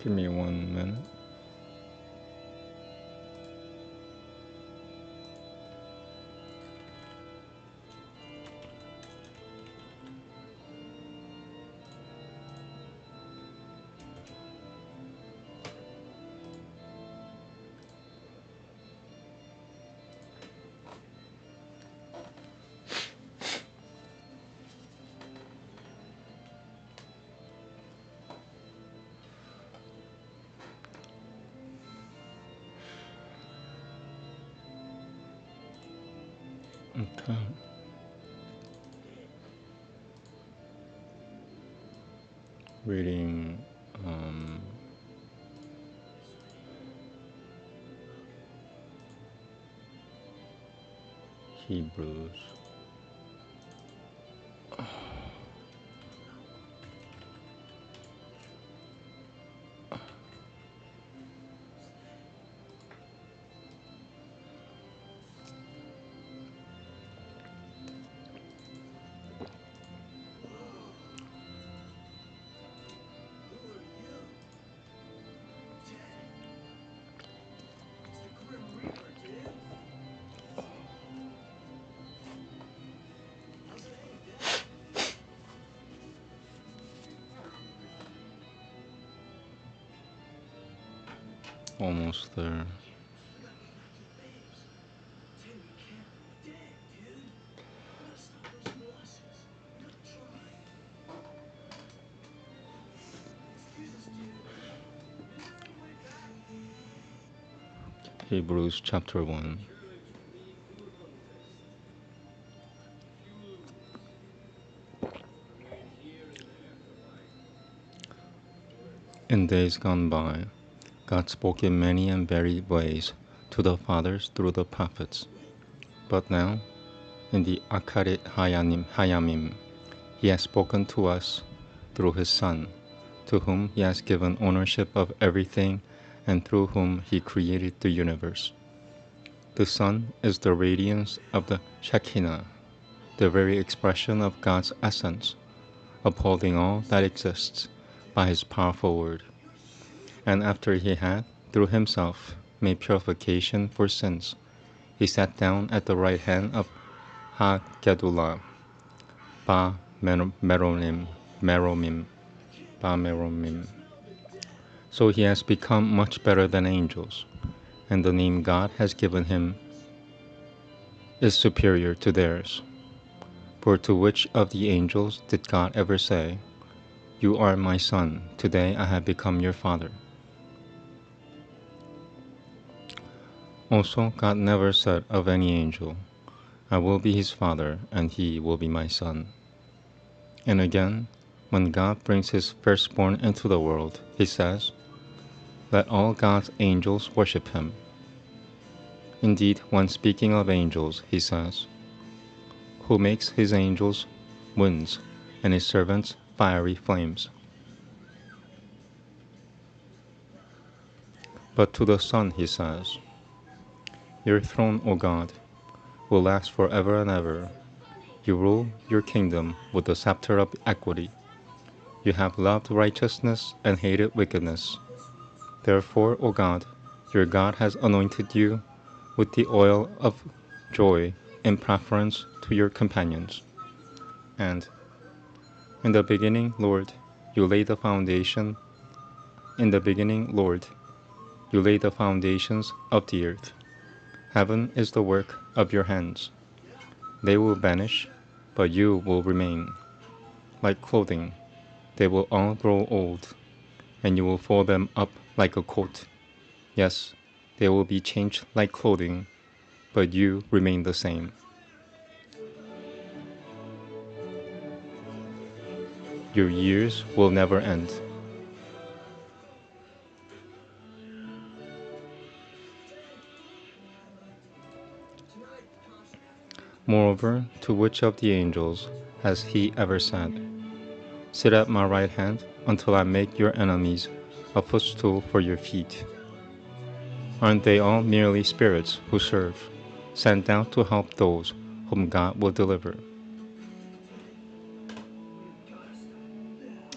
Give me 1 minute. Okay. Reading Hebrews. Almost there. Hebrews chapter 1. In days gone by, God spoke in many and varied ways to the fathers through the prophets. But now, in the Akarit Hayamim, He has spoken to us through His Son, to whom He has given ownership of everything and through whom He created the universe. The Son is the radiance of the Shekinah, the very expression of God's essence, upholding all that exists by His powerful word. And after He had, through Himself, made purification for sins, He sat down at the right hand of Ha-Gedullah, Meromim. So He has become much better than angels, and the name God has given Him is superior to theirs. For to which of the angels did God ever say, "You are my son, today I have become your father"? Also, God never said of any angel, "I will be his father, and he will be my son." And again, when God brings his firstborn into the world, He says, "Let all God's angels worship him." Indeed, when speaking of angels, He says, "Who makes his angels winds, and his servants fiery flames." But to the Son He says, "Your throne, O God, will last forever and ever. You rule your kingdom with the scepter of equity. You have loved righteousness and hated wickedness. Therefore, O God, your God has anointed you with the oil of joy in preference to your companions." And, "In the beginning, Lord, you laid the foundation. In the beginning, Lord, you laid the foundations of the earth. Heaven is the work of your hands. They will vanish, but you will remain. Like clothing, they will all grow old, and you will fold them up like a coat. Yes, they will be changed like clothing, but you remain the same. Your years will never end." Moreover, to which of the angels has He ever said, "Sit at my right hand until I make your enemies a footstool for your feet"? Aren't they all merely spirits who serve, sent down to help those whom God will deliver?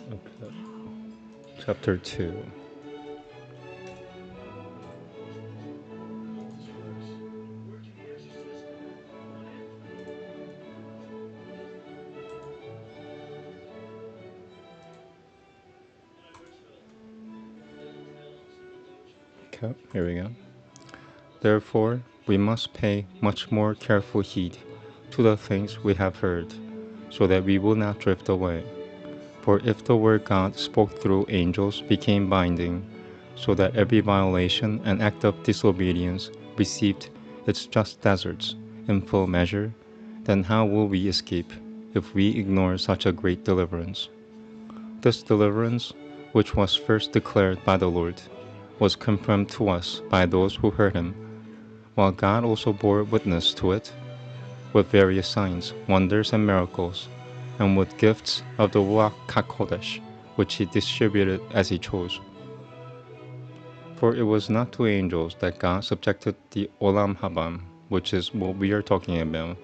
Okay. Chapter 2. Okay, here we go. Therefore, we must pay much more careful heed to the things we have heard, so that we will not drift away. For if the word God spoke through angels became binding, so that every violation and act of disobedience received its just deserts in full measure, then how will we escape if we ignore such a great deliverance? This deliverance, which was first declared by the Lord, was confirmed to us by those who heard him, while God also bore witness to it with various signs, wonders, and miracles, and with gifts of the Ruach HaKodesh, which he distributed as he chose. For it was not to angels that God subjected the Olam Haba, which is what we are talking about.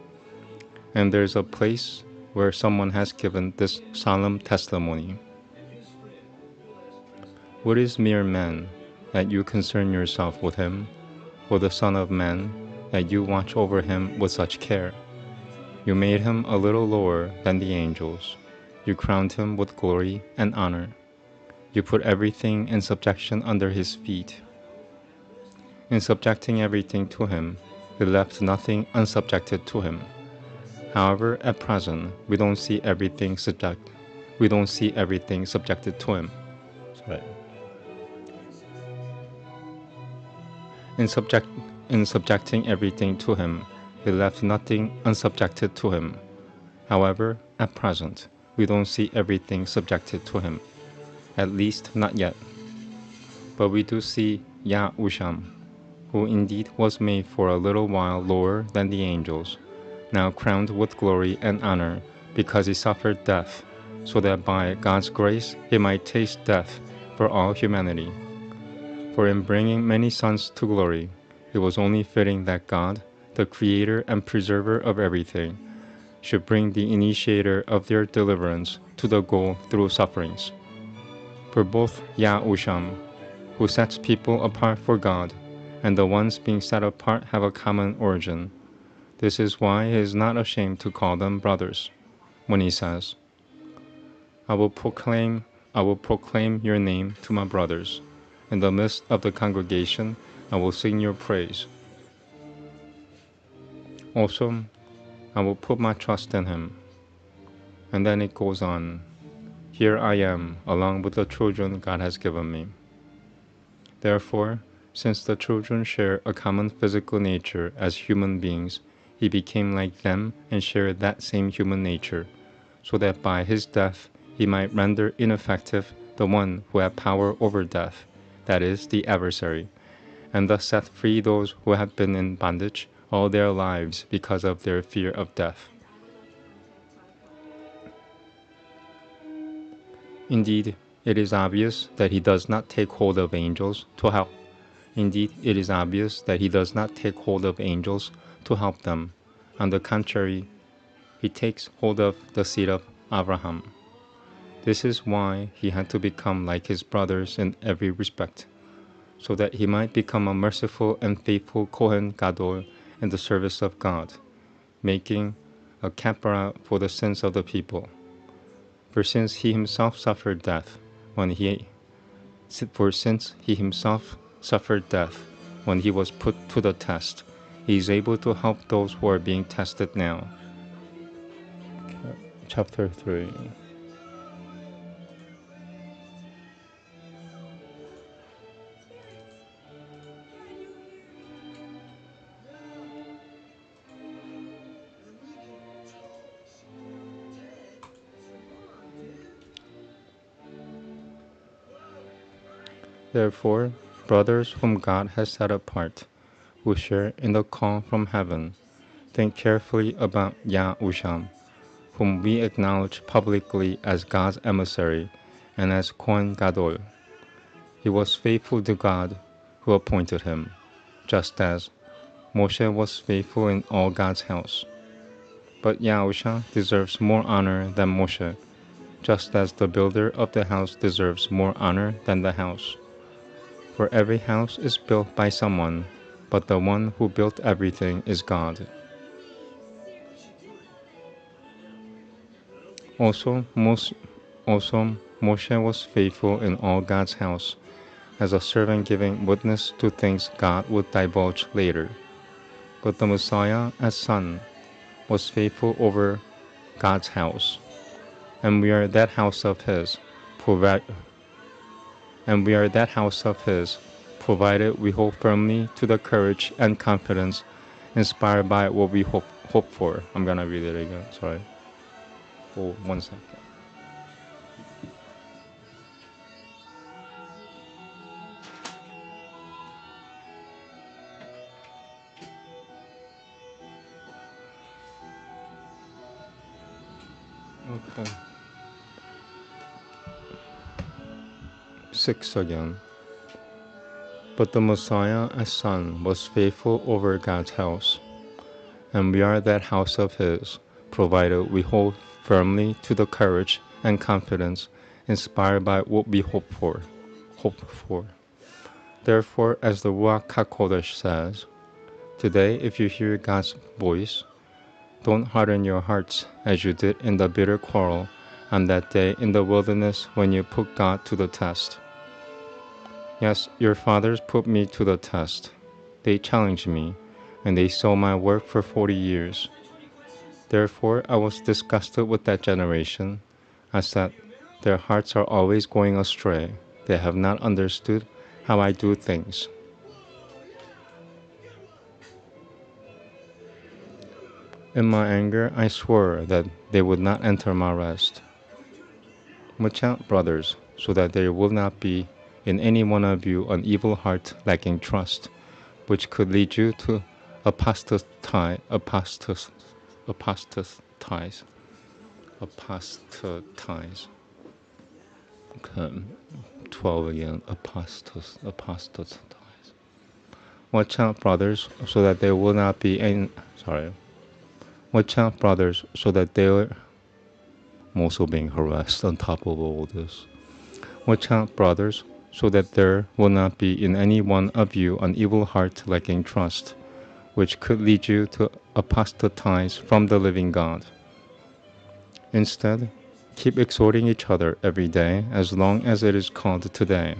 And there is a place where someone has given this solemn testimony. What is mere man, that you concern yourself with him, or the Son of Man, that you watch over him with such care? You made him a little lower than the angels. You crowned him with glory and honor. You put everything in subjection under his feet. In subjecting everything to him, you left nothing unsubjected to him. However, at present, we don't see everything subjected to him. Sorry. In subjecting everything to him, he left nothing unsubjected to him. However, at present, we don't see everything subjected to him, at least not yet. But we do see Yah-Usha, who indeed was made for a little while lower than the angels, now crowned with glory and honor, because he suffered death, so that by God's grace he might taste death for all humanity. For in bringing many sons to glory, it was only fitting that God, the creator and preserver of everything, should bring the initiator of their deliverance to the goal through sufferings. For both Yah-Usha, who sets people apart for God, and the ones being set apart have a common origin. This is why he is not ashamed to call them brothers, when he says, I will proclaim your name to my brothers. In the midst of the congregation, I will sing your praise. Also, I will put my trust in him. And then it goes on, here I am, along with the children God has given me. Therefore, since the children share a common physical nature as human beings, he became like them and shared that same human nature, so that by his death he might render ineffective the one who had power over death, that is, the adversary, and thus set free those who have been in bondage all their lives because of their fear of death. Indeed, it is obvious that he does not take hold of angels to help. Indeed, it is obvious that he does not take hold of angels to help them. On the contrary, he takes hold of the seed of Abraham. This is why he had to become like his brothers in every respect, so that he might become a merciful and faithful Kohen Gadol in the service of God, making a kapara for the sins of the people. For since he himself suffered death when he was put to the test, he is able to help those who are being tested now. Chapter 3. Therefore, brothers whom God has set apart, who share in the call from heaven, think carefully about Yah-Usha, whom we acknowledge publicly as God's emissary and as Kohen Gadol. He was faithful to God who appointed him, just as Moshe was faithful in all God's house. But Yah-Usha deserves more honor than Moshe, just as the builder of the house deserves more honor than the house. For every house is built by someone, but the one who built everything is God. Also, Moshe was faithful in all God's house, as a servant giving witness to things God would divulge later. But the Messiah, as Son, was faithful over God's house, and we are that house of His, provided we hold firmly to the courage and confidence inspired by what we hope for. I'm gonna read it again, sorry. Oh, 1 second. Okay. 6 again. But the Messiah as Son was faithful over God's house, and we are that house of His, provided we hold firmly to the courage and confidence inspired by what we hope for. Therefore, as the Ruach HaKodesh says, today if you hear God's voice, don't harden your hearts as you did in the bitter quarrel on that day in the wilderness when you put God to the test. Yes, your fathers put me to the test. They challenged me, and they saw my work for 40 years. Therefore I was disgusted with that generation. I said, their hearts are always going astray. They have not understood how I do things. In my anger I swore that they would not enter my rest. Watch out, brothers, so that there will not be in any one of you an evil heart lacking trust, which could lead you to apostatize. 12 again, apostatize. Watch out, brothers, so that there will not be any. Watch out, brothers, so that I'm also being harassed on top of all this. Watch out, brothers, so that there will not be in any one of you an evil heart lacking trust, which could lead you to apostatize from the living God. Instead, keep exhorting each other every day as long as it is called today,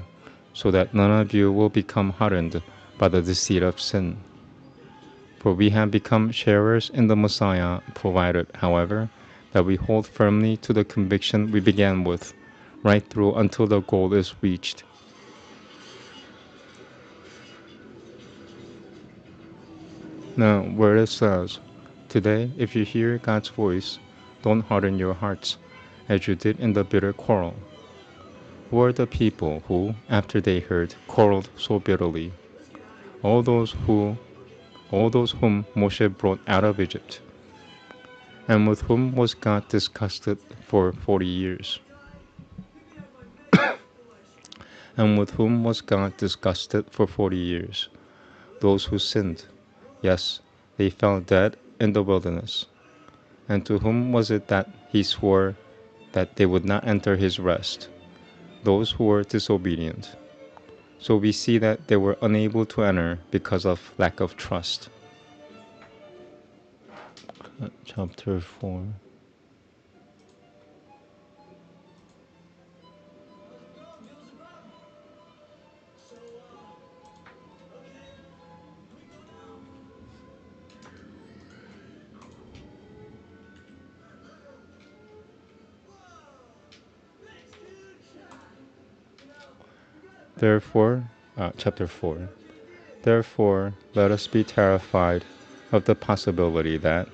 so that none of you will become hardened by the deceit of sin. For we have become sharers in the Messiah, provided, however, that we hold firmly to the conviction we began with, right through until the goal is reached. Now, where it says, today, if you hear God's voice, don't harden your hearts, as you did in the bitter quarrel. Who are the people who, after they heard, quarreled so bitterly? All those whom Moshe brought out of Egypt, and with whom was God disgusted for 40 years. And with whom was God disgusted for 40 years? Those who sinned. Yes, they fell dead in the wilderness. And to whom was it that He swore that they would not enter His rest? Those who were disobedient. So we see that they were unable to enter because of lack of trust. Chapter 4. Chapter 4. Therefore, let us be terrified of the possibility that,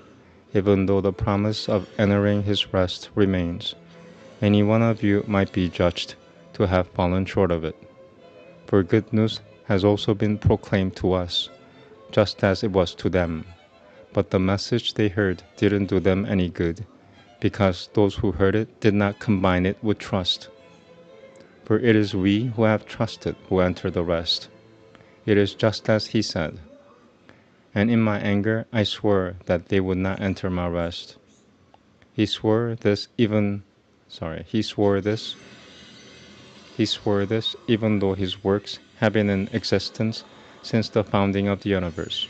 even though the promise of entering His rest remains, any one of you might be judged to have fallen short of it. For good news has also been proclaimed to us, just as it was to them. But the message they heard didn't do them any good, because those who heard it did not combine it with trust. For it is we who have trusted who enter the rest. It is just as He said, and in my anger I swore that they would not enter my rest. He swore this even though His works have been in existence since the founding of the universe.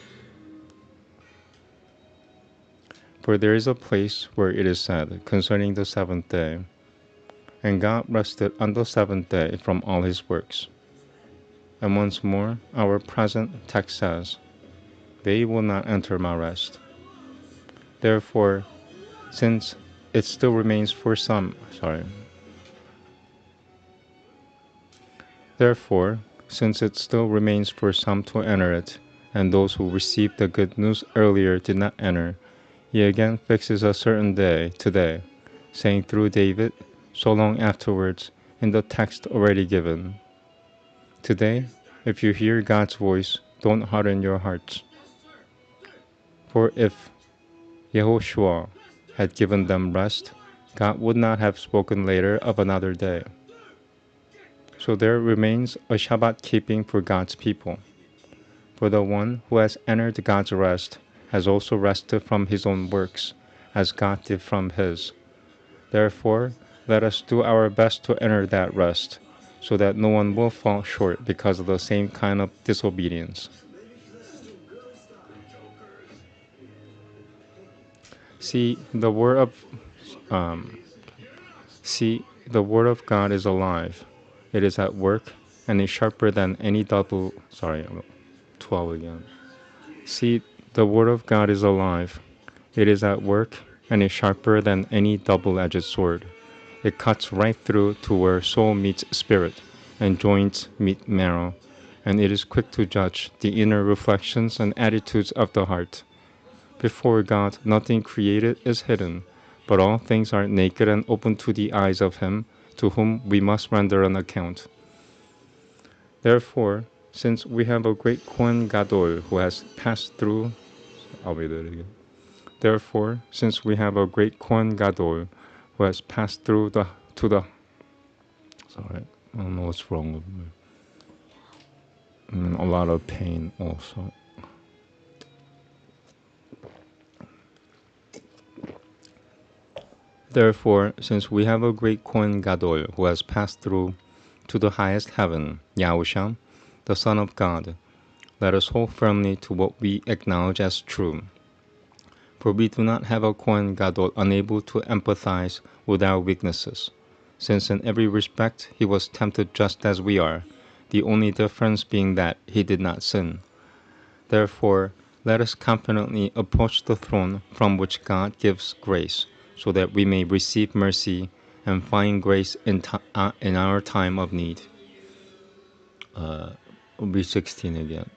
For there is a place where it is said concerning the seventh day, and God rested on the seventh day from all His works. And once more, our present text says, "They will not enter my rest." Therefore, since it still remains for some, Therefore, since it still remains for some to enter it, and those who received the good news earlier did not enter, he again fixes a certain day, today, saying through David, so long afterwards, in the text already given, "Today, if you hear God's voice, don't harden your hearts." For if Yahushua had given them rest, God would not have spoken later of another day. So there remains a Shabbat keeping for God's people. For the one who has entered God's rest has also rested from his own works, as God did from his. Therefore, let us do our best to enter that rest, so that no one will fall short because of the same kind of disobedience. See, the word of God is alive. It is at work and is sharper than any 12 again. See, the word of God is alive. It is at work and is sharper than any double-edged sword. It cuts right through to where soul meets spirit and joints meet marrow, and it is quick to judge the inner reflections and attitudes of the heart. Before God, nothing created is hidden, but all things are naked and open to the eyes of Him to whom we must render an account. Therefore, since we have a great Kohen Gadol who has passed through, Therefore, since we have a great Kohen Gadol who has passed through I don't know what's wrong with me. I'm in a lot of pain also. Therefore, since we have a great Kohen Gadol who has passed through to the highest heaven, Yah-Usha, the Son of God, let us hold firmly to what we acknowledge as true. For we do not have a Kohen Gadol unable to empathize with our weaknesses, since in every respect he was tempted just as we are, the only difference being that he did not sin. Therefore, let us confidently approach the throne from which God gives grace, so that we may receive mercy and find grace in our time of need. Will be 16 again.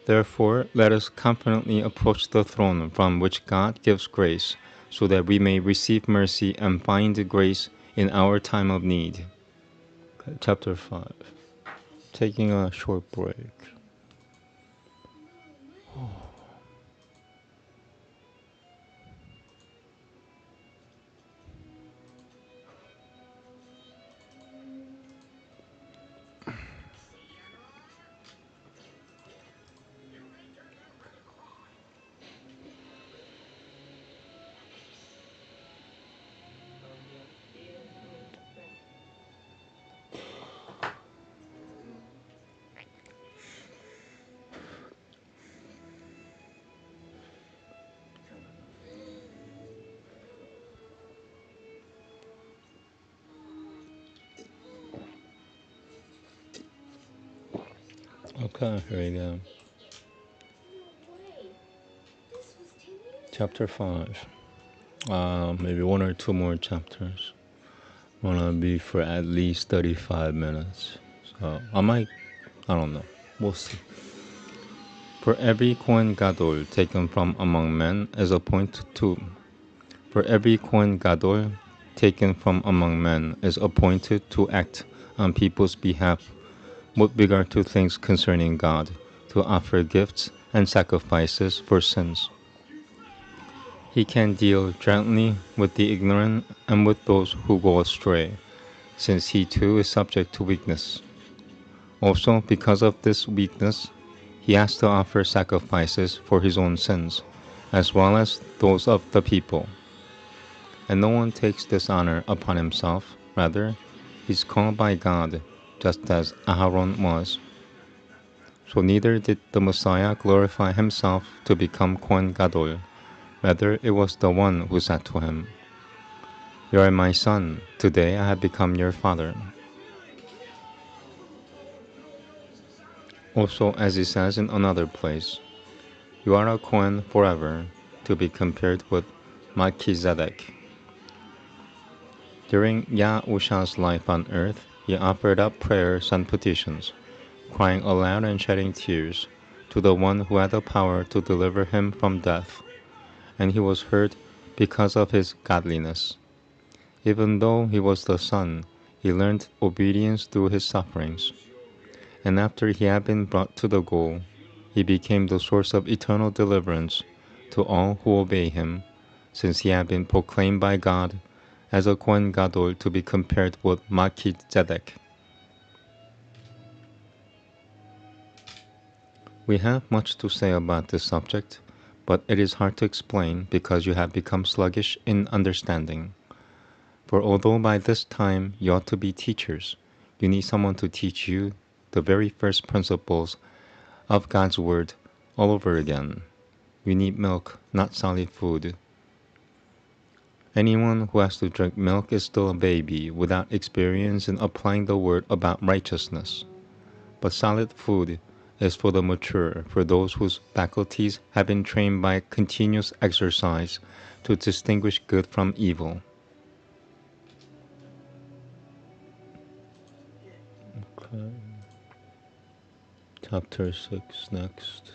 Therefore, let us confidently approach the throne from which God gives grace, so that we may receive mercy and find grace in our time of need. Okay, chapter 5. Taking a short break. Okay, here we go. Chapter 5. Maybe one or two more chapters. Wanna be for at least 35 minutes. So I don't know. We'll see. For every Kohen Gadol taken from among men is appointed to. For every Kohen Gadol taken from among men is appointed to act on people's behalf with regard to things concerning God, to offer gifts and sacrifices for sins. He can deal gently with the ignorant and with those who go astray, since he too is subject to weakness. Also, because of this weakness, he has to offer sacrifices for his own sins, as well as those of the people. And no one takes this honor upon himself, rather, he's called by God, just as Aharon was. So neither did the Messiah glorify himself to become Kohen Gadol. Rather, it was the one who said to him, "You are my son, today I have become your father." Also, as he says in another place, you are a Kohen forever, to be compared with Melchizedek. During Yah-Usha's life on earth, he offered up prayers and petitions, crying aloud and shedding tears, to the one who had the power to deliver him from death, and he was heard because of his godliness. Even though he was the Son, he learned obedience through his sufferings. And after he had been brought to the goal, he became the source of eternal deliverance to all who obey him, since he had been proclaimed by God as a Kohen Gadol to be compared with Melchizedek. We have much to say about this subject, but it is hard to explain because you have become sluggish in understanding. For although by this time you ought to be teachers, you need someone to teach you the very first principles of God's Word all over again. You need milk, not solid food. Anyone who has to drink milk is still a baby without experience in applying the Word about righteousness. But solid food is for the mature, for those whose faculties have been trained by continuous exercise to distinguish good from evil. Okay. Chapter 6 next.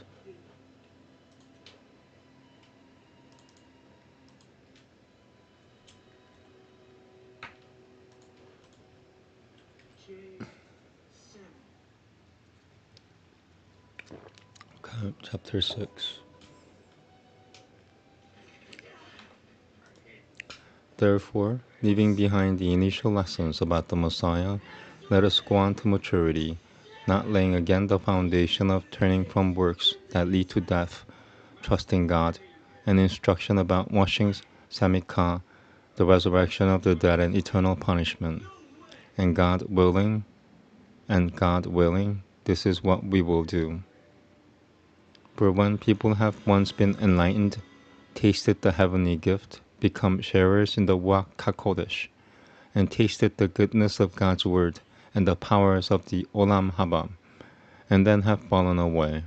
Okay, chapter 6. Therefore, leaving behind the initial lessons about the Messiah, let us go on to maturity, not laying again the foundation of turning from works that lead to death, trusting God, and instruction about washings, samikah, the resurrection of the dead and eternal punishment. And God willing, this is what we will do. For when people have once been enlightened, tasted the heavenly gift, become sharers in the Ruach HaKodesh, and tasted the goodness of God's word and the powers of the Olam Haba, and then have fallen away,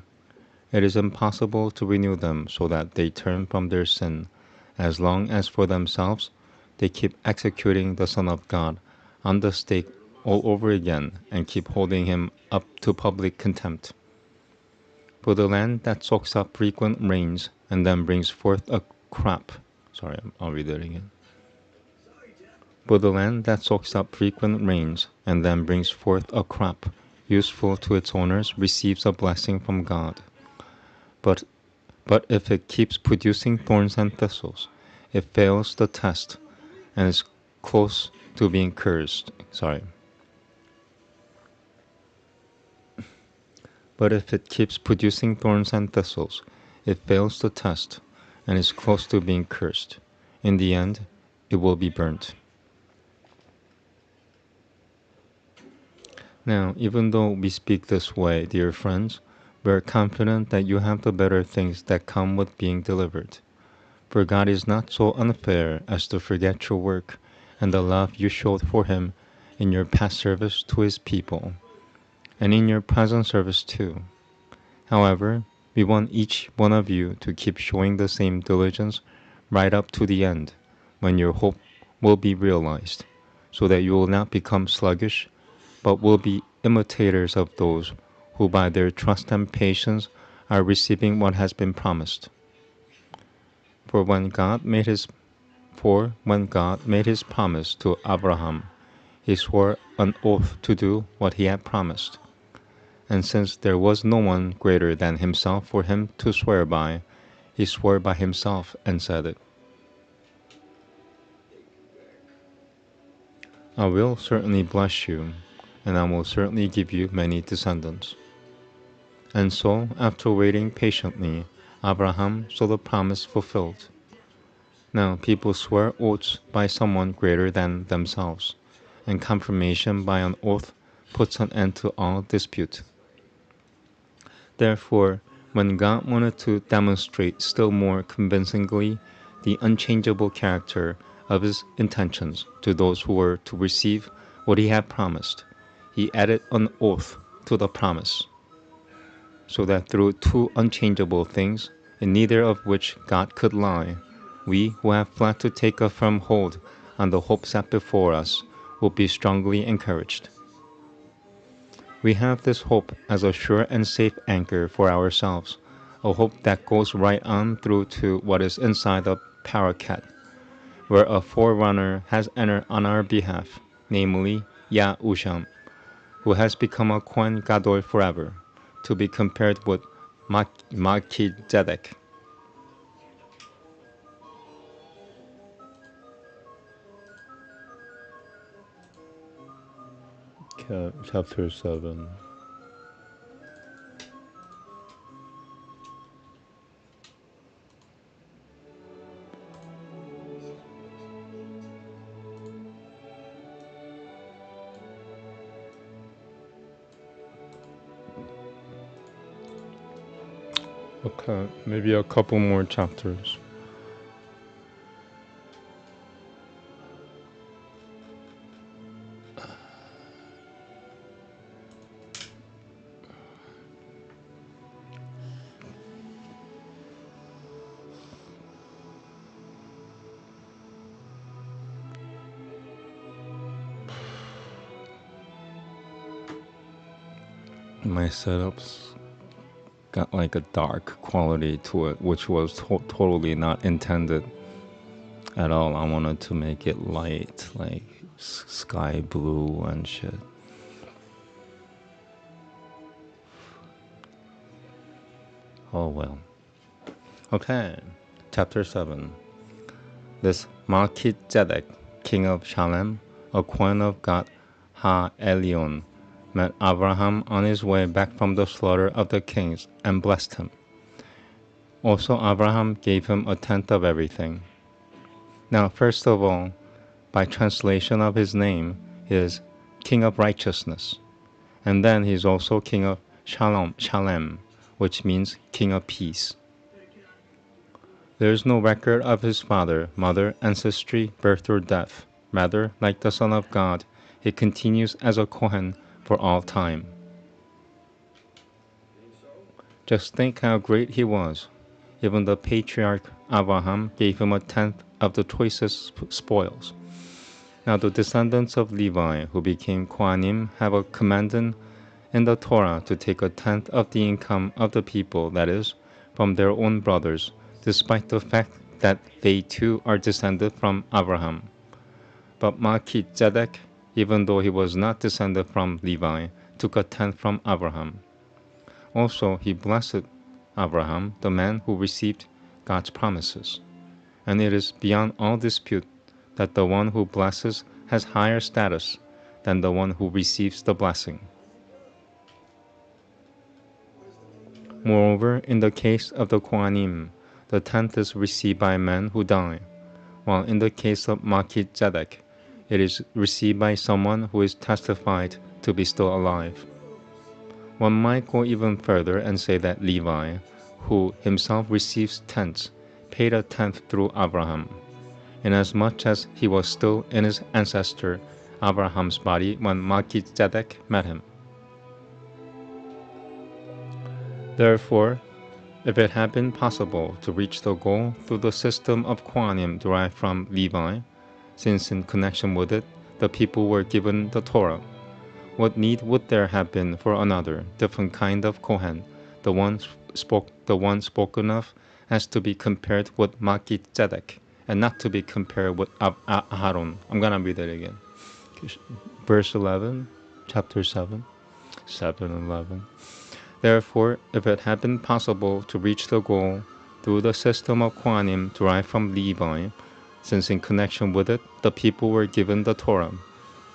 it is impossible to renew them so that they turn from their sin, as long as for themselves they keep executing the Son of God on the stake all over again and keep holding him up to public contempt. For the land that soaks up frequent rains and then brings forth a crop. I'll read it again. For the land that soaks up frequent rains and then brings forth a crop useful to its owners receives a blessing from God. But if it keeps producing thorns and thistles, it fails the test and is close to being cursed. But if it keeps producing thorns and thistles, it fails the test and is close to being cursed. In the end, it will be burnt. Now, even though we speak this way, dear friends, we are confident that you have the better things that come with being delivered. For God is not so unfair as to forget your work and the love you showed for him in your past service to his people, and in your present service too. However, we want each one of you to keep showing the same diligence right up to the end, when your hope will be realized, so that you will not become sluggish, but will be imitators of those who by their trust and patience are receiving what has been promised. For when God made his promise to Abraham, he swore an oath to do what he had promised. And since there was no one greater than himself for him to swear by, he swore by himself and said, I will certainly bless you, and I will certainly give you many descendants. And so, after waiting patiently, Abraham saw the promise fulfilled. Now, people swear oaths by someone greater than themselves, and confirmation by an oath puts an end to all dispute. Therefore, when God wanted to demonstrate still more convincingly the unchangeable character of his intentions to those who were to receive what he had promised, he added an oath to the promise. so that through two unchangeable things, in neither of which God could lie, we who have fled to take a firm hold on the hope set before us will be strongly encouraged. We have this hope as a sure and safe anchor for ourselves, a hope that goes right on through to what is inside the paraket, where a forerunner has entered on our behalf, namely Yah-Usha, who has become a Kohen Gadol forever, to be compared with Melchizedek. Chapter 7. Okay, maybe a couple more chapters. My setups got like a dark quality to it, which was totally not intended at all. I wanted to make it light, like sky blue and shit. Oh well. Okay, chapter 7. This Melchizedek, king of Shalem, a Kohen of God Ha-Elyon, met Abraham on his way back from the slaughter of the kings and blessed him. Also Abraham gave him a tenth of everything. Now first of all, by translation of his name, he is King of Righteousness, and then he is also King of Shalem, which means King of Peace. There is no record of his father, mother, ancestry, birth, or death. Rather, like the Son of God, he continues as a Kohen for all time. Just think how great he was. Even the patriarch Abraham gave him a tenth of the choicest spoils. Now the descendants of Levi, who became Kohanim, have a commandment in the Torah to take a tenth of the income of the people, that is, from their own brothers, despite the fact that they too are descended from Abraham. But Melchizedek, even though he was not descended from Levi, took a tenth from Abraham. Also, he blessed Abraham, the man who received God's promises. And it is beyond all dispute that the one who blesses has higher status than the one who receives the blessing. Moreover, in the case of the Kohanim, the tenth is received by men who die, while in the case of Melchizedek, it is received by someone who is testified to be still alive. One might go even further and say that Levi, who himself receives tenths, paid a tenth through Abraham, inasmuch as he was still in his ancestor Abraham's body when Melchizedek met him. Therefore, if it had been possible to reach the goal through the system of Kohanim derived from Levi, since in connection with it the people were given the Torah, what need would there have been for another, different kind of Kohen, the one spoken of as to be compared with Melchizedek, and not to be compared with Aaron? I'm gonna read it again. Verse 11, chapter 7, 7 and 11. Therefore, if it had been possible to reach the goal through the system of Kohanim derived from Levi, since in connection with it the people were given the Torah,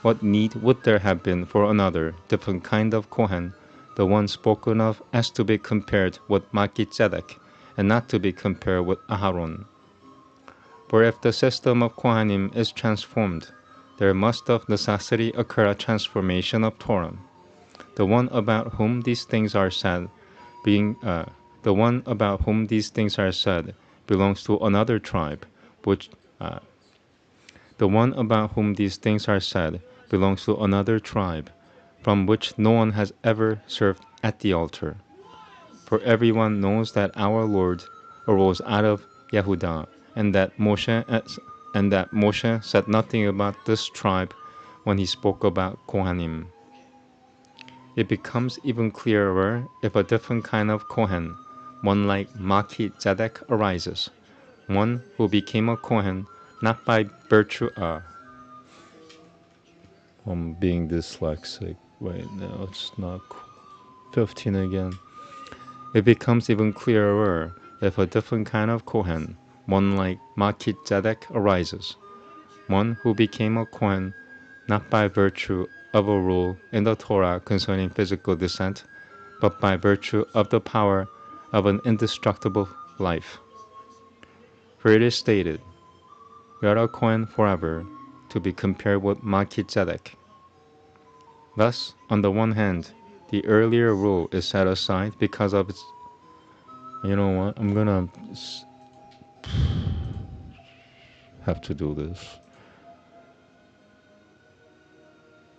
what need would there have been for another, different kind of Kohen, the one spoken of as to be compared with Melchizedek, and not to be compared with Aaron? For if the system of Kohanim is transformed, there must of necessity occur a transformation of Torah. The one about whom these things are said, belongs to another tribe, from which no one has ever served at the altar. For everyone knows that our Lord arose out of Yehuda, and that Moshe said nothing about this tribe when he spoke about Kohanim. It becomes even clearer if a different kind of Kohen, one like Melchizedek, arises, one who became a Kohen not by virtue of... I'm being dyslexic right now, it's not 15 again. It becomes even clearer if a different kind of Kohen, one like Melchizedek, arises, one who became a Kohen not by virtue of a rule in the Torah concerning physical descent, but by virtue of the power of an indestructible life. For it is stated, "You are a Kohen forever, to be compared with Melchizedek." Thus, on the one hand, the earlier rule is set aside because of its... You know what? I'm gonna have to do this.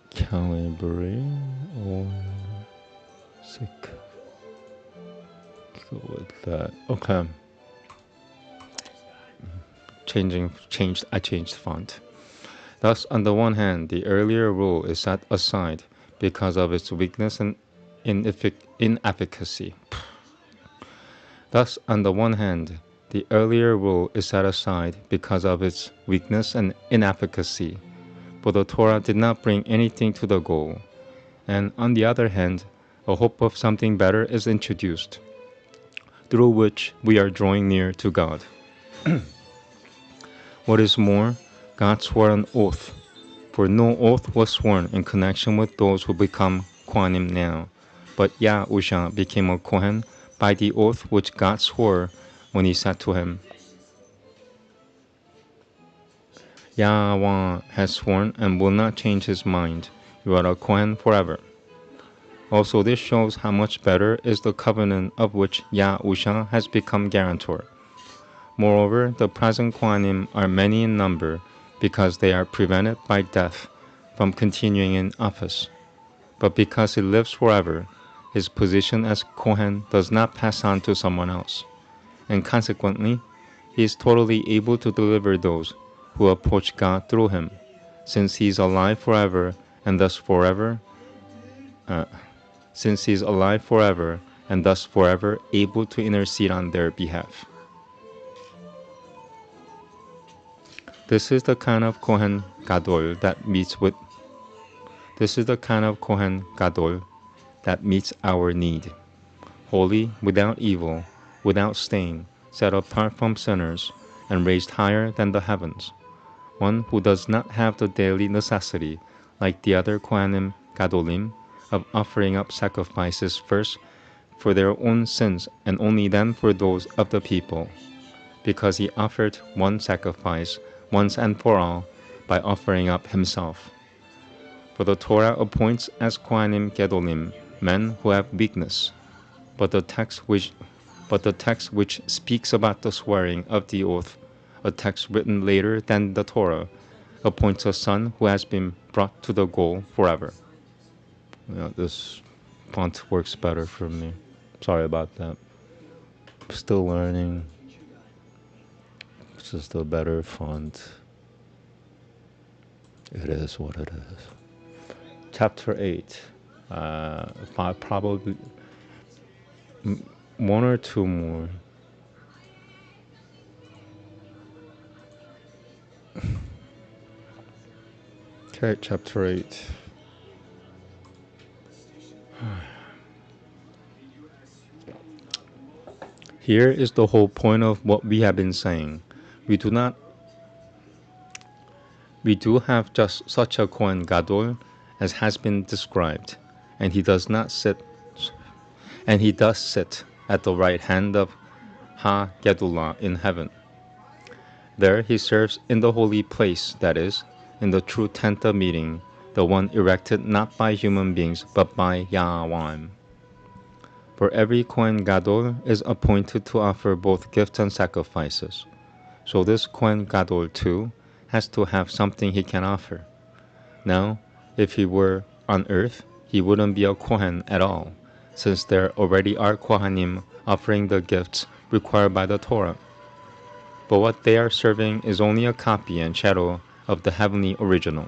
Calibrate or sick. Go with that. Okay. I changed font. Thus, on the one hand, the earlier rule is set aside because of its weakness and inefficacy. Thus, on the one hand, the earlier rule is set aside because of its weakness and inefficacy, but the Torah did not bring anything to the goal. And on the other hand, a hope of something better is introduced, through which we are drawing near to God. What is more, God swore an oath, for no oath was sworn in connection with those who become Kohanim now, but Yah-Usha became a Kohen by the oath which God swore when he said to him, "Yahweh has sworn and will not change his mind. You are a Kohen forever." Also, this shows how much better is the covenant of which Yah-Usha has become guarantor. Moreover, the present Kohanim are many in number because they are prevented by death from continuing in office. But because he lives forever, his position as Kohen does not pass on to someone else, and consequently, he is totally able to deliver those who approach God through him, since he is alive forever and thus forever able to intercede on their behalf. This is the kind of Kohen Gadol that meets our need. Holy, without evil, without stain, set apart from sinners, and raised higher than the heavens. One who does not have the daily necessity, like the other Kohanim Gadolim, of offering up sacrifices first for their own sins and only then for those of the people, because he offered one sacrifice once and for all by offering up himself. For the Torah appoints as Kohanim Gedolim men who have weakness, but the text which speaks about the swearing of the oath, a text written later than the Torah, appoints a son who has been brought to the goal forever. Yeah, this font works better for me. Sorry about that. Still learning. It's just a better font. It is what it is. Chapter 8. Probably one or two more. Okay, chapter 8. Here is the whole point of what we have been saying. We do have just such a Kohen Gadol as has been described, and he does sit at the right hand of Ha-Gedullah in heaven. There he serves in the holy place, that is, in the true tent of meeting, the one erected not by human beings but by Yahweh. For every Kohen Gadol is appointed to offer both gifts and sacrifices. So this Kohen Gadol too has to have something he can offer. Now, if he were on earth, he wouldn't be a Kohen at all, since there already are Kohanim offering the gifts required by the Torah. But what they are serving is only a copy and shadow of the heavenly original.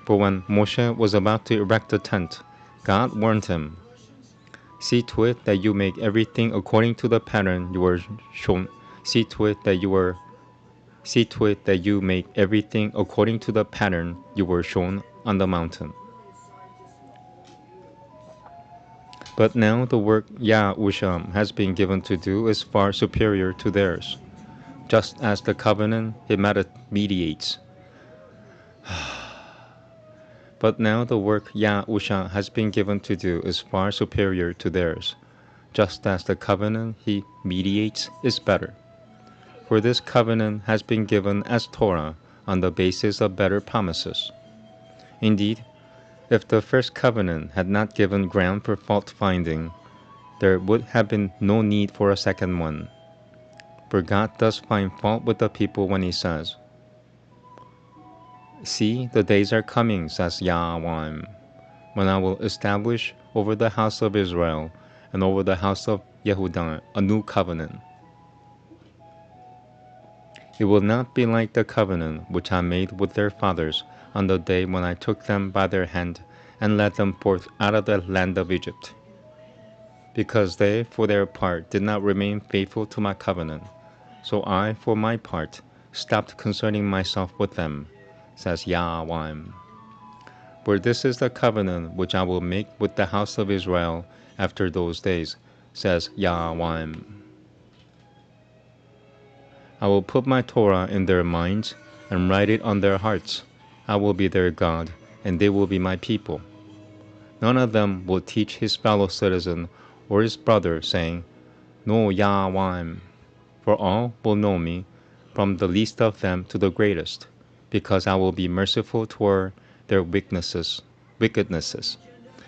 For when Moshe was about to erect the tent, God warned him, "See to it that you make everything according to the pattern you were shown. See to it that you make everything according to the pattern you were shown on the mountain." But now the work Yah-Usha has been given to do is far superior to theirs. Just as the covenant he mediates. But now the work Yah-Usha has been given to do is far superior to theirs. Just as the covenant he mediates is better. For this covenant has been given as Torah on the basis of better promises. Indeed, if the first covenant had not given ground for fault-finding, there would have been no need for a second one. For God does find fault with the people when he says, "See, the days are coming, says Yahweh, when I will establish over the house of Israel and over the house of Yehudah a new covenant. It will not be like the covenant which I made with their fathers on the day when I took them by their hand and led them forth out of the land of Egypt. Because they, for their part, did not remain faithful to my covenant, so I, for my part, stopped concerning myself with them, says Yahweh. For this is the covenant which I will make with the house of Israel after those days, says Yahweh. I will put my Torah in their minds and write it on their hearts. I will be their God, and they will be my people. None of them will teach his fellow citizen or his brother, saying, 'Know Yahweh,' for all will know me, from the least of them to the greatest, because I will be merciful toward their wickednesses,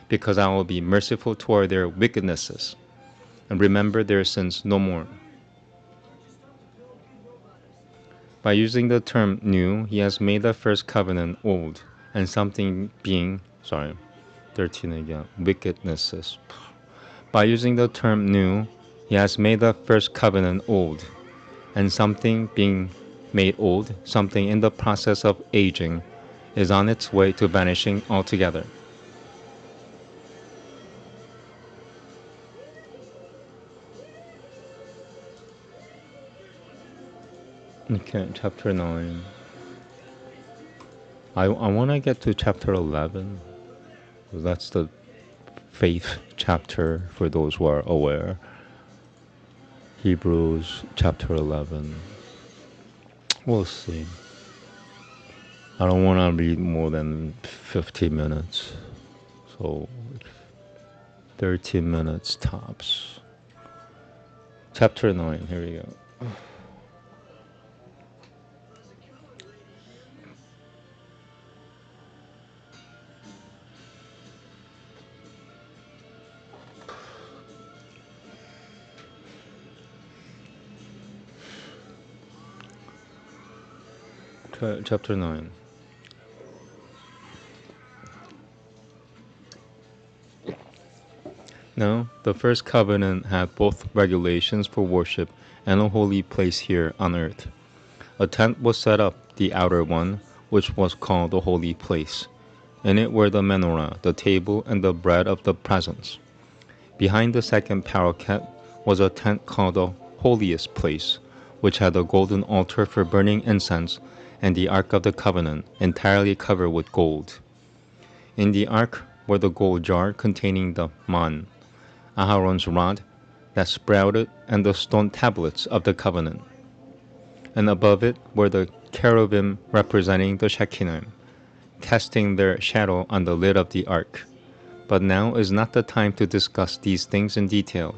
because I will be merciful toward their wickednesses, and remember their sins no more." By using the term new, he has made the first covenant old, and something being, 13 again, wickednesses. By using the term new, he has made the first covenant old, and something being made old, something in the process of aging, is on its way to vanishing altogether. Okay, chapter 9. I want to get to chapter 11. That's the faith chapter for those who are aware. Hebrews chapter 11. We'll see. I don't want to read more than 15 minutes. So 13 minutes tops. Chapter 9, here we go. Chapter 9. Now, the first covenant had both regulations for worship and a holy place here on earth. A tent was set up, the outer one, which was called the holy place. In it were the menorah, the table, and the bread of the presence. Behind the second parapet was a tent called the holiest place, which had a golden altar for burning incense, and the ark of the covenant, entirely covered with gold. In the ark were the gold jar containing the man, Aharon's rod that sprouted, and the stone tablets of the covenant. And above it were the cherubim representing the Shekinah, casting their shadow on the lid of the ark. But now is not the time to discuss these things in detail.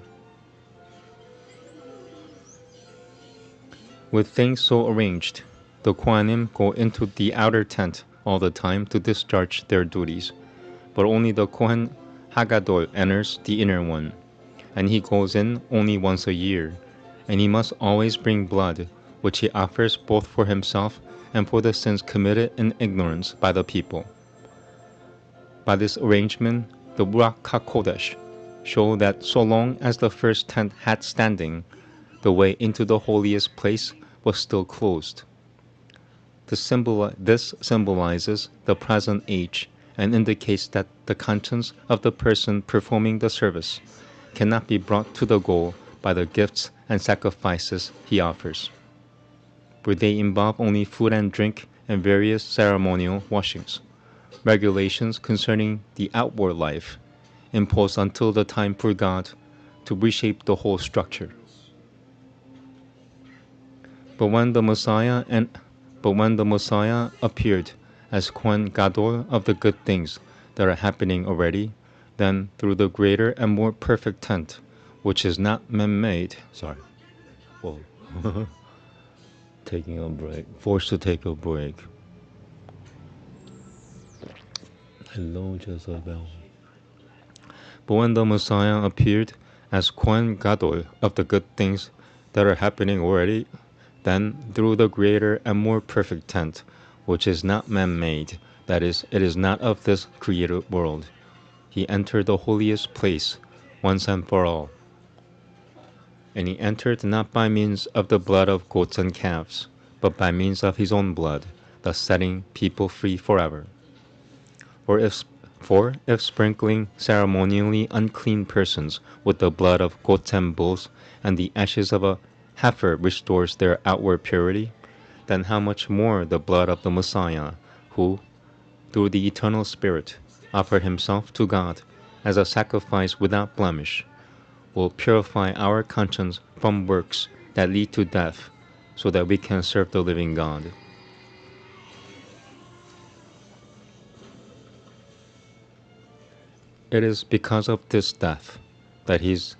With things so arranged, the Kohanim go into the outer tent all the time to discharge their duties, but only the Kohen Hagadol enters the inner one, and he goes in only once a year, and he must always bring blood, which he offers both for himself and for the sins committed in ignorance by the people. By this arrangement, the Ruach HaKodesh, show that so long as the first tent had standing, the way into the holiest place was still closed. This symbolizes the present age and indicates that the conscience of the person performing the service cannot be brought to the goal by the gifts and sacrifices he offers, for they involve only food and drink and various ceremonial washings, regulations concerning the outward life, imposed until the time for God to reshape the whole structure. But when the Messiah appeared as Kohen Gadol of the good things that are happening already, then through the greater and more perfect tent, which is not man-made, taking a break, forced to take a break. Hello, Jezebel. But when the Messiah appeared as Kohen Gadol of the good things that are happening already, then through the greater and more perfect tent, which is not man-made, that is, it is not of this created world, he entered the holiest place once and for all. And he entered not by means of the blood of goats and calves, but by means of his own blood, thus setting people free forever. For if sprinkling ceremonially unclean persons with the blood of goats and bulls and the ashes of a heifer restores their outward purity, then how much more the blood of the Messiah, who, through the eternal Spirit, offered himself to God as a sacrifice without blemish, will purify our conscience from works that lead to death, so that we can serve the living God. It is because of this death that he's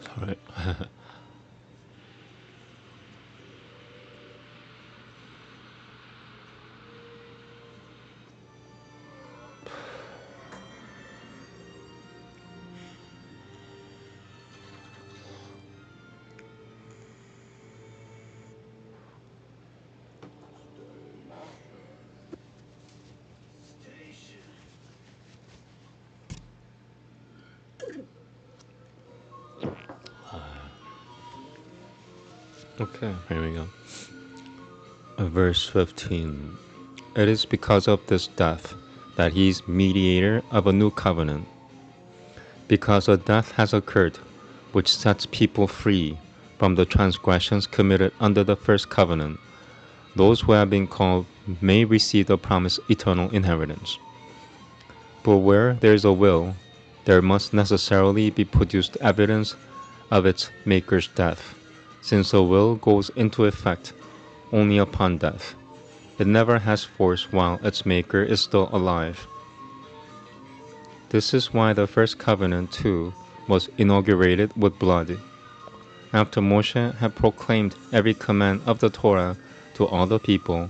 sorry. Okay, here we go. Verse 15. It is because of this death that he is mediator of a new covenant. Because a death has occurred which sets people free from the transgressions committed under the first covenant, those who have been called may receive the promised eternal inheritance. But where there is a will, there must necessarily be produced evidence of its maker's death, since a will goes into effect only upon death. It never has force while its maker is still alive. This is why the first covenant, too, was inaugurated with blood. After Moshe had proclaimed every command of the Torah to all the people,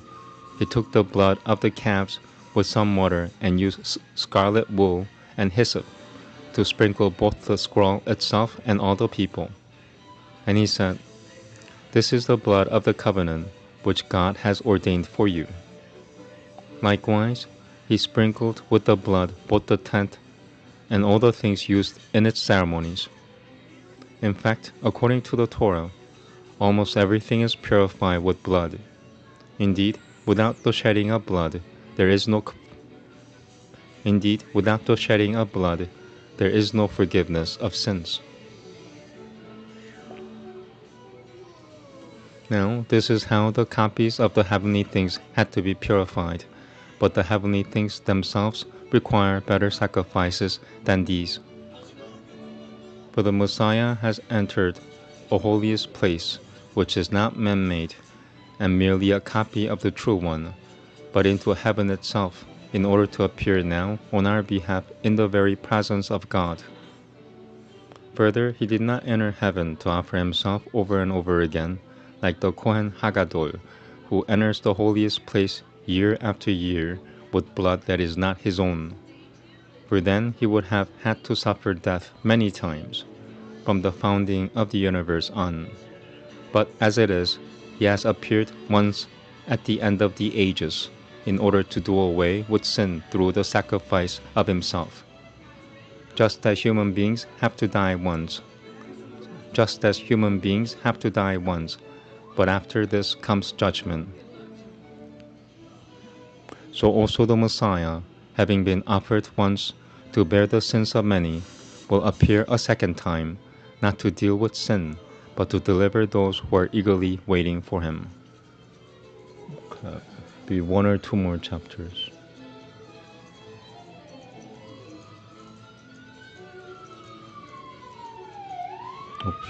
he took the blood of the calves with some water and used scarlet wool and hyssop to sprinkle both the scroll itself and all the people. And he said, "This is the blood of the covenant which God has ordained for you." Likewise, he sprinkled with the blood both the tent and all the things used in its ceremonies. In fact, according to the Torah, almost everything is purified with blood. Indeed, without the shedding of blood, there is no forgiveness of sins. Now, this is how the copies of the heavenly things had to be purified, but the heavenly things themselves require better sacrifices than these. For the Messiah has entered a holiest place, which is not man-made, and merely a copy of the true one, but into heaven itself, in order to appear now on our behalf in the very presence of God. Further, he did not enter heaven to offer himself over and over again, like the Kohen Hagadol, who enters the holiest place year after year with blood that is not his own. For then he would have had to suffer death many times, from the founding of the universe on. But as it is, he has appeared once at the end of the ages, in order to do away with sin through the sacrifice of himself. Just as human beings have to die once, but after this comes judgment. So also the Messiah, having been offered once to bear the sins of many, will appear a second time, not to deal with sin, but to deliver those who are eagerly waiting for him. Okay. Be one or two more chapters. Oops.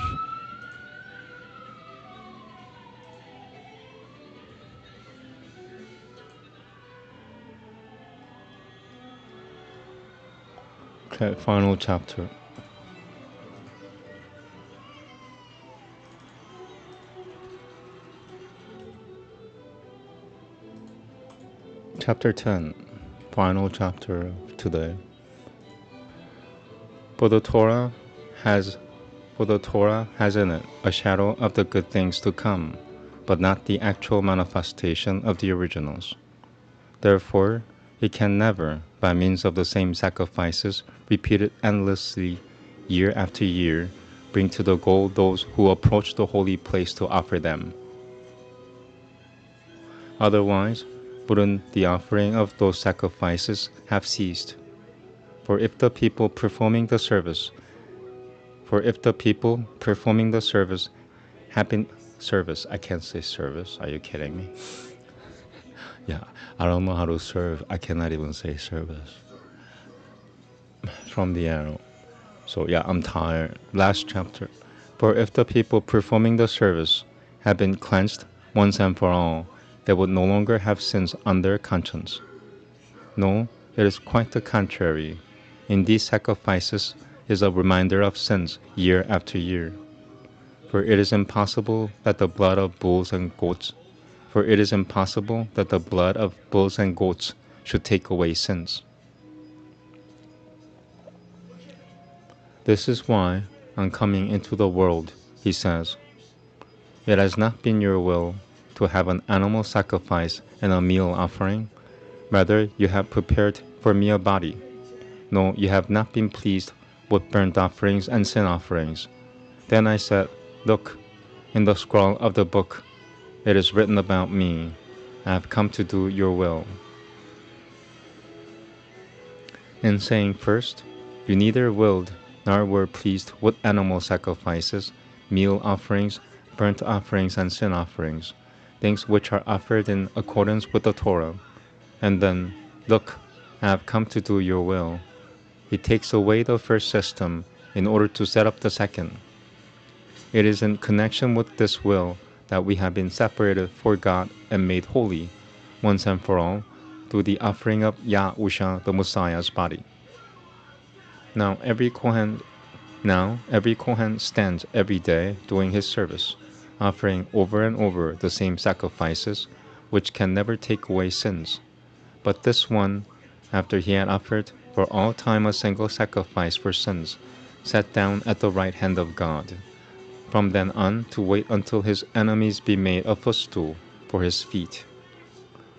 Okay, final chapter. Chapter 10, final chapter of today. For the Torah has in it a shadow of the good things to come, but not the actual manifestation of the originals. Therefore, it can never, by means of the same sacrifices repeated endlessly year after year, bring to the goal those who approach the holy place to offer them. Otherwise, wouldn't the offering of those sacrifices have ceased? For if the people performing the service have been I can't say service, are you kidding me? Yeah, I don't know how to serve, I cannot even say service. From the arrow. So yeah, I'm tired. Last chapter. For if the people performing the service have been cleansed once and for all, they would no longer have sins on their conscience. No, it is quite the contrary. In these sacrifices is a reminder of sins year after year. For it is impossible that the blood of bulls and goats should take away sins. This is why, on coming into the world, he says, "It has not been your will to have an animal sacrifice and a meal offering. Rather, you have prepared for me a body. No, you have not been pleased with burnt offerings and sin offerings." Then I said, "Look, in the scroll of the book, it is written about me. I have come to do your will." In saying first, you neither willed nor were pleased with animal sacrifices, meal offerings, burnt offerings, and sin offerings, things which are offered in accordance with the Torah. And then, "Look, I have come to do your will." He takes away the first system in order to set up the second. It is in connection with this will that we have been separated for God and made holy, once and for all, through the offering of Yah-Usha, the Messiah's body. Now every Kohen stands every day doing his service, offering over and over the same sacrifices, which can never take away sins. But this one, after he had offered for all time a single sacrifice for sins, sat down at the right hand of God, from then on to wait until his enemies be made a footstool for his feet.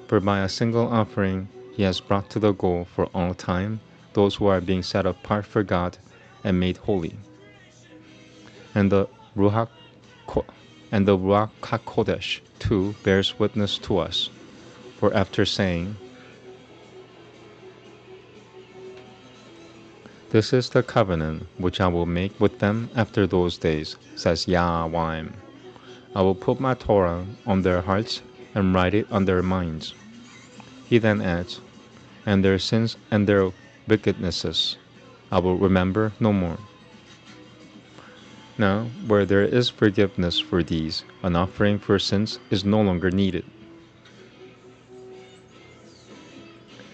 For by a single offering he has brought to the goal for all time those who are being set apart for God and made holy. And the Ruach HaKodesh too bears witness to us, for after saying, "This is the covenant which I will make with them after those days," says Yahweh. "I will put my Torah on their hearts and write it on their minds." He then adds, "And their sins and their wickednesses I will remember no more." Now, where there is forgiveness for these, an offering for sins is no longer needed.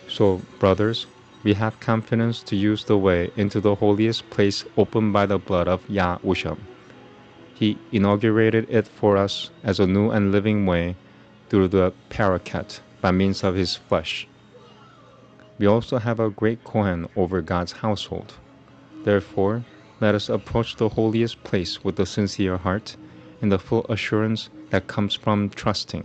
So, brothers, we have confidence to use the way into the holiest place opened by the blood of Yah-Usha. He inaugurated it for us as a new and living way through the paraket by means of his flesh. We also have a great Kohen over God's household. Therefore, let us approach the holiest place with a sincere heart, in the full assurance that comes from trusting,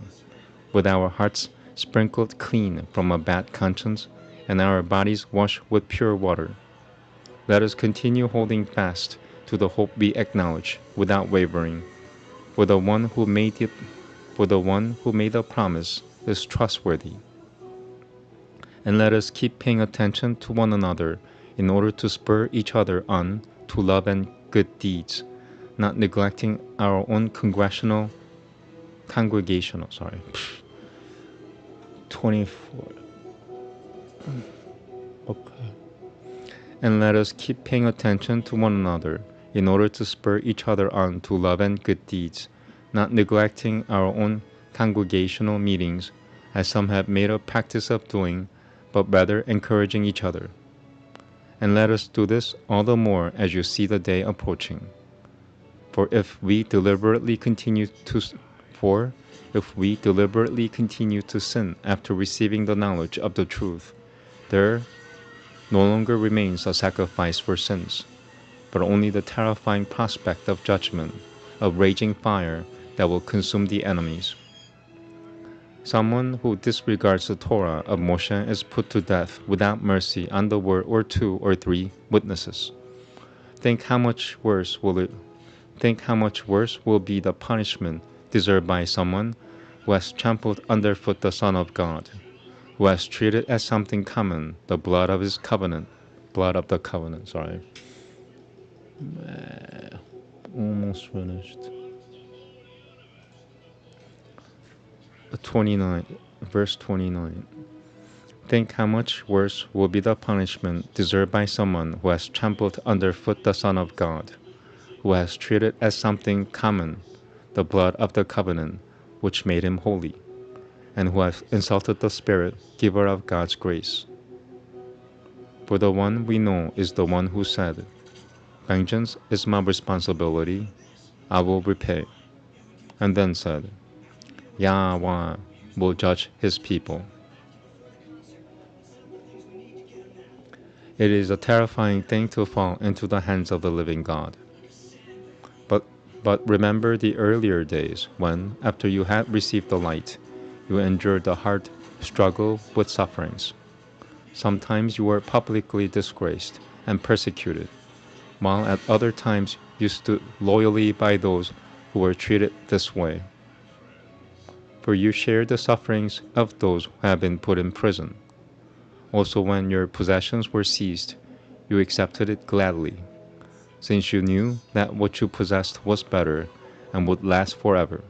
with our hearts sprinkled clean from a bad conscience, and our bodies washed with pure water. Let us continue holding fast to the hope we acknowledge without wavering, for the one who made the promise is trustworthy. And let us keep paying attention to one another in order to spur each other on to love and good deeds, not neglecting our own congregational, 24. Okay. And let us keep paying attention to one another in order to spur each other on to love and good deeds, not neglecting our own congregational meetings, as some have made a practice of doing, but rather encouraging each other. And let us do this all the more as you see the day approaching. For if we deliberately continue to sin after receiving the knowledge of the truth, there no longer remains a sacrifice for sins, but only the terrifying prospect of judgment, of raging fire that will consume the enemies. Someone who disregards the Torah of Moshe is put to death without mercy on the word or 2 or 3 witnesses. Think how much worse will be the punishment deserved by someone who has trampled underfoot the Son of God, who has treated as something common the blood of the covenant. Almost finished. 29, verse 29. Think how much worse will be the punishment deserved by someone who has trampled underfoot the Son of God, who has treated as something common the blood of the covenant which made him holy, and who has insulted the Spirit, giver of God's grace. For the one we know is the one who said, "Vengeance is my responsibility, I will repay," and then said, "Yahweh will judge his people." It is a terrifying thing to fall into the hands of the living God. But remember the earlier days when, after you had received the light, you endured a hard struggle with sufferings. Sometimes you were publicly disgraced and persecuted, while at other times you stood loyally by those who were treated this way. For you shared the sufferings of those who have been put in prison. Also, when your possessions were seized, you accepted it gladly, since you knew that what you possessed was better and would last forever.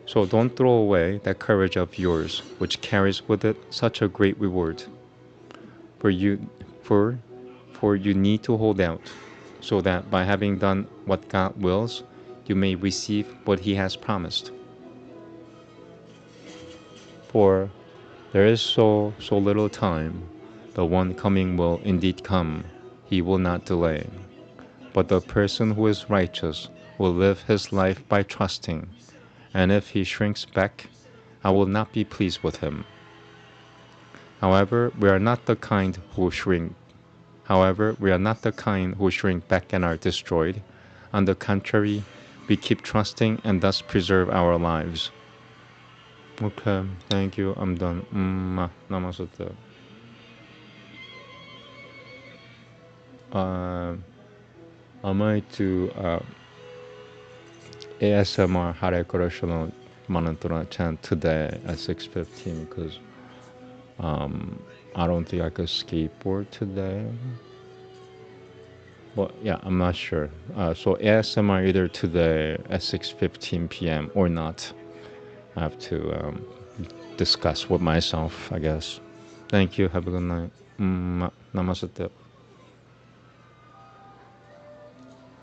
So don't throw away that courage of yours, which carries with it such a great reward. For you need to hold out, so that by having done what God wills, you may receive what He has promised. For there is so little time, the one coming will indeed come, He will not delay. But the person who is righteous will live his life by trusting, and if he shrinks back, I will not be pleased with him. However, we are not the kind who shrink back and are destroyed. On the contrary, we keep trusting and thus preserve our lives. Okay, thank you. I'm done. Namaste. I might do ASMR Hare Krishna Manantara chant today at 6:15 because I don't think I could skateboard today. But yeah, I'm not sure. So ASMR either today at 6:15 p.m. or not. I have to discuss with myself, I guess. Thank you. Have a good night. Namaste.